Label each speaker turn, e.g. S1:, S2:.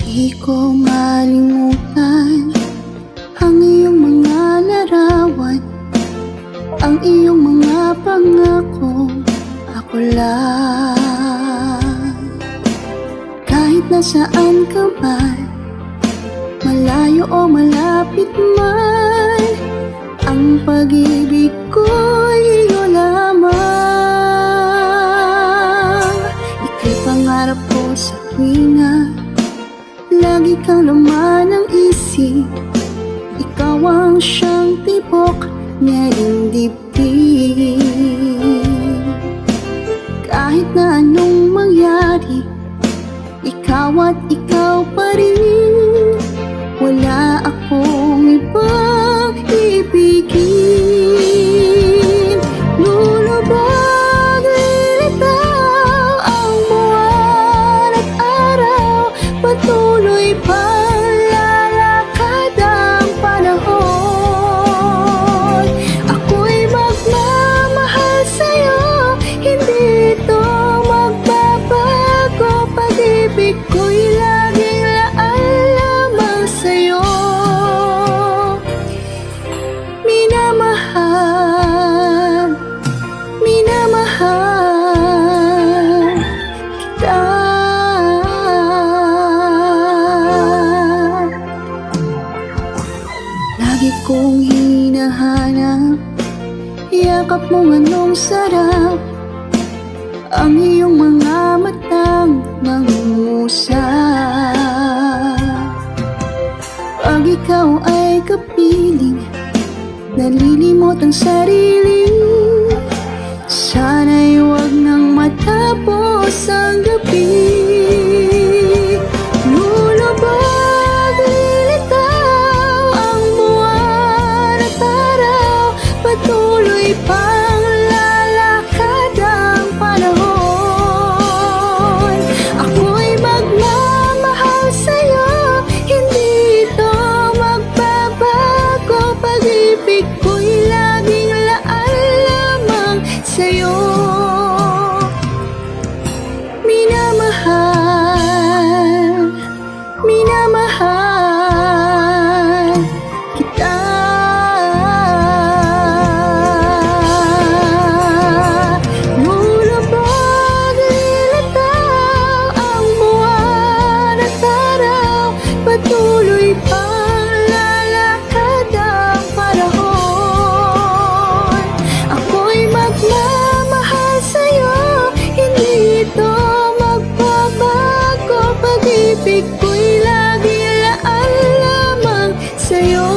S1: Di ko malimutan ang iyong mga larawan, ang iyong mga pangako, ako lang. Kahit nasaan ka man, malayo o malapit man, ang pag-ibig ko'y iyo lamang. Ika'y pangarap ko sa tuwinga, lagi kang laman ng isip. Ikaw ang siyang tibok ng dibdib. Kahit na anong mangyari, ikaw at ikaw pa rin. Wala akong ibang ibigin. Lulubog, lilitaw ang buwan at araw, patuloy pang lalakad ang panahon. Ako'y magmamahal sa'yo, hindi ito magbabago. Pag-ibig ko'y laging laan lamang sa'yo. Minamahal, minamahal kita. Lagi kong hinahanap yakap mong anong sarap, ang iyong mga matang mangungusap. Pag ikaw ay kapiling, nalilimot ang sarili. Sana'y huwag nang matapos ang gabi. Lulubog, lilitaw ang buwan at araw, patuloy pang lalakad ang panahon. Ako'y magmamahal sa'yo, hindi ito magbabago. Pag-ibig ko'y laging laan lamang sa'yo. Minamahal, minamahal kita. Lulubog, lilitaw ang buwan at araw, patuloy pang lalakad ang panahon. Ako'y magmamahal sa'yo, hindi ito magbabago. Pag-ibig ko'y lagi laan lamang sa'yo.